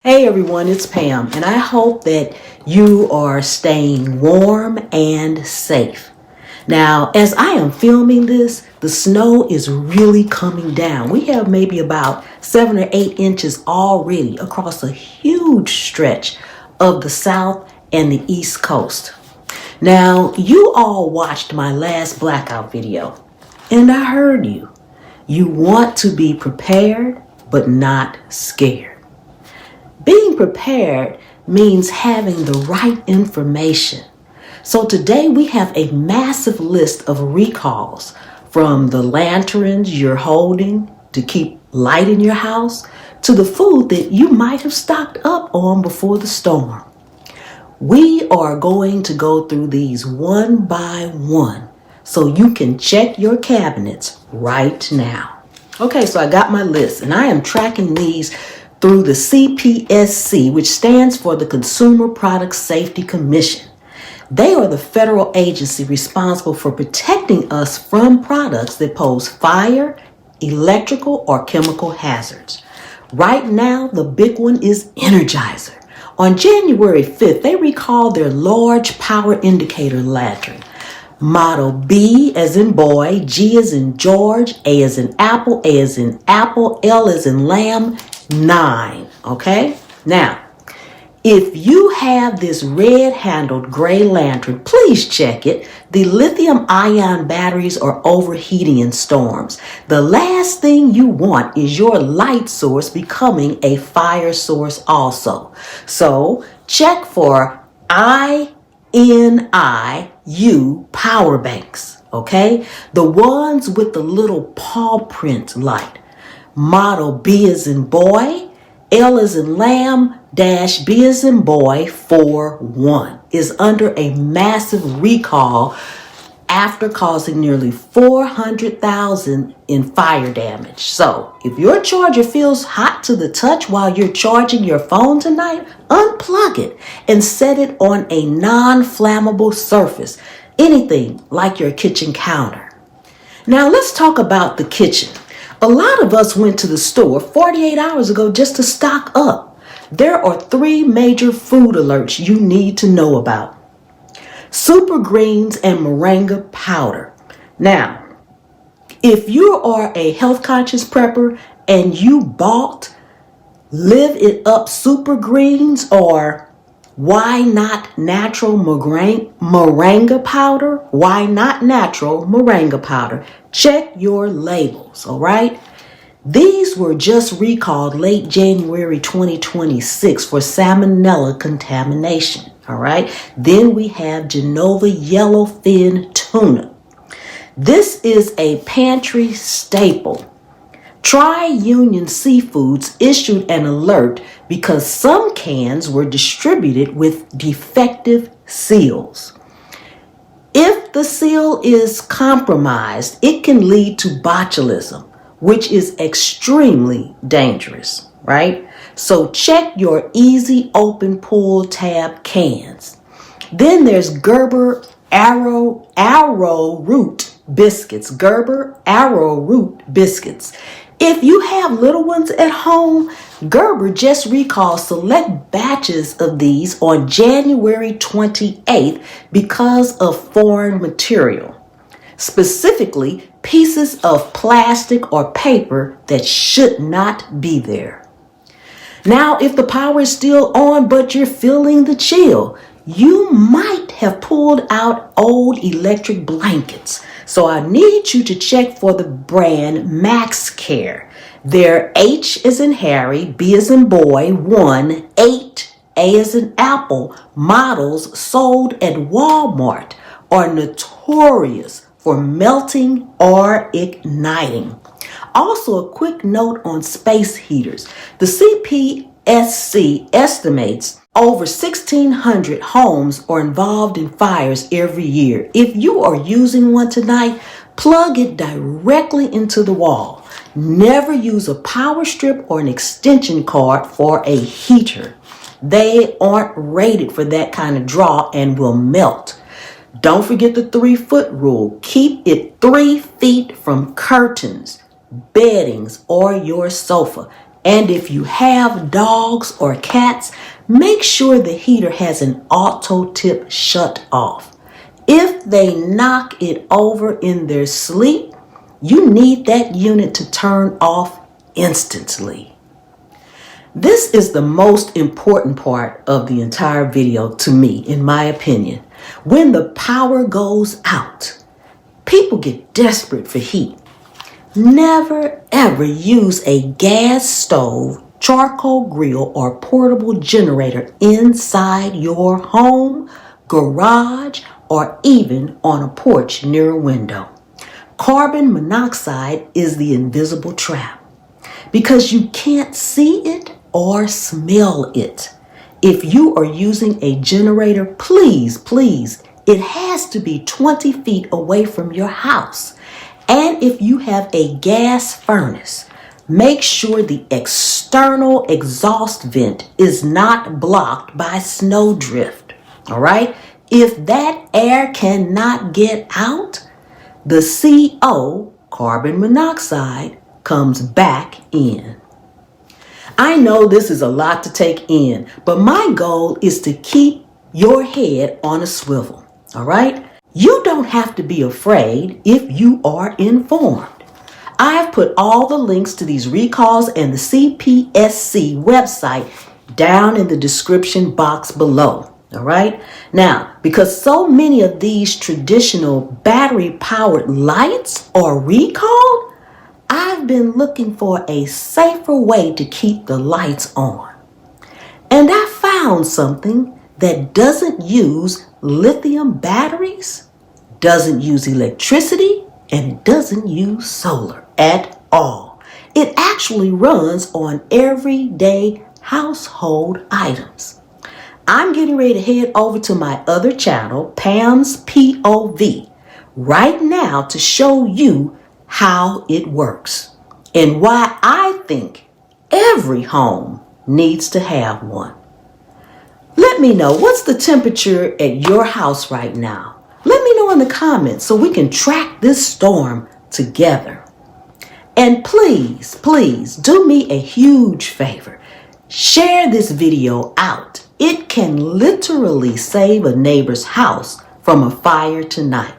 Hey everyone, it's Pam, and I hope that you are staying warm and safe. Now, as I am filming this, the snow is really coming down. We have maybe about 7 or 8 inches already across a huge stretch of the South and the East Coast. Now, you all watched my last blackout video, and I heard you. You want to be prepared, but not scared. Being prepared means having the right information. So today we have a massive list of recalls, from the lanterns you're holding to keep light in your house to the food that you might have stocked up on before the storm. We are going to go through these one by one so you can check your cabinets right now. Okay, so I got my list and I am tracking these through the CPSC, which stands for the Consumer Product Safety Commission. They are the federal agency responsible for protecting us from products that pose fire, electrical, or chemical hazards. Right now, the big one is Energizer. On January 5th, they recalled their large power indicator lantern. Model B as in boy, G as in George, A as in apple, A as in apple, L as in lamb, 9. Okay? Now, if you have this red-handled gray lantern, please check it. The lithium-ion batteries are overheating in storms. The last thing you want is your light source becoming a fire source also. So check for INIU power banks, okay? The ones with the little paw print light. Model B as in boy, L as in lamb, dash B as in boy, 41 is under a massive recall after causing nearly 400,000 in fire damage. So if your charger feels hot to the touch while you're charging your phone tonight, unplug it and set it on a non-flammable surface, anything like your kitchen counter. Now let's talk about the kitchen. A lot of us went to the store 48 hours ago just to stock up. There are 3 major food alerts you need to know about. Super greens and moringa powder. Now, if you are a health conscious prepper and you bought Live It Up super greens or why not natural moringa powder? Why not natural moringa powder? Check your labels, all right? These were just recalled late January 2026 for salmonella contamination, all right? Then we have Genova Yellowfin Tuna. This is a pantry staple. Tri-Union Seafoods issued an alert because some cans were distributed with defective seals. If the seal is compromised, it can lead to botulism, which is extremely dangerous, right? So check your easy open pull tab cans. Then there's Gerber arrowroot biscuits. Gerber arrowroot biscuits. If you have little ones at home, Gerber just recalled select batches of these on January 28th because of foreign material, specifically pieces of plastic or paper that should not be there. Now, if the power is still on but you're feeling the chill, you might have pulled out old electric blankets. So I need you to check for the brand Max Care. They're H as in Harry, B as in boy, 1, 8, A as in apple models sold at Walmart are notorious for melting or igniting. Also, a quick note on space heaters. The CPSC estimates over 1,600 homes are involved in fires every year. If you are using one tonight, plug it directly into the wall. Never use a power strip or an extension cord for a heater. They aren't rated for that kind of draw and will melt. Don't forget the 3-foot rule. Keep it 3 feet from curtains, beddings, or your sofa. And if you have dogs or cats, make sure the heater has an auto tip shut off. If they knock it over in their sleep, you need that unit to turn off instantly. This is the most important part of the entire video to me, in my opinion. When the power goes out, people get desperate for heat. Never ever use a gas stove, charcoal grill, or portable generator inside your home, garage, or even on a porch near a window. Carbon monoxide is the invisible trap because you can't see it or smell it. If you are using a generator, please, it has to be 20 feet away from your house. And if you have a gas furnace, make sure the external exhaust vent is not blocked by snowdrift. All right? If that air cannot get out, the CO, carbon monoxide, comes back in. I know this is a lot to take in, but my goal is to keep your head on a swivel. All right? You don't have to be afraid if you are informed. I've put all the links to these recalls and the CPSC website down in the description box below. All right. Now, because so many of these traditional battery powered lights are recalled, I've been looking for a safer way to keep the lights on. And I found something that doesn't use lithium batteries, doesn't use electricity, and it doesn't use solar at all. It actually runs on everyday household items. I'm getting ready to head over to my other channel, Pam's POV, right now to show you how it works and why I think every home needs to have one. Let me know, what's the temperature at your house right now? Let me know in the comments so we can track this storm together. And please do me a huge favor. Share this video out. It can literally save a neighbor's house from a fire tonight.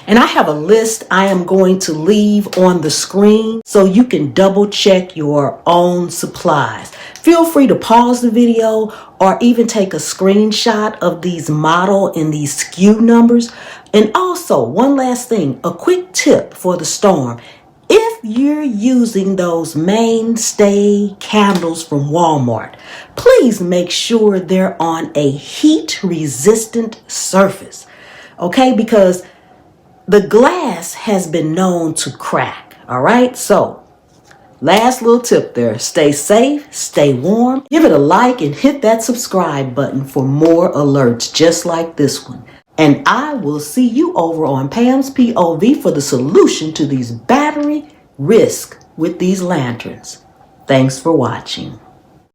And I have a list I am going to leave on the screen so you can double check your own supplies. Feel free to pause the video or even take a screenshot of these model and these SKU numbers. And also, one last thing, a quick tip for the storm. If you're using those mainstay candles from Walmart, please make sure they're on a heat-resistant surface, okay? Because the glass has been known to crack, all right? So, last little tip there, stay safe, stay warm, give it a like, and hit that subscribe button for more alerts just like this one. And I will see you over on Pam's POV for the solution to these battery risks with these lanterns. Thanks for watching.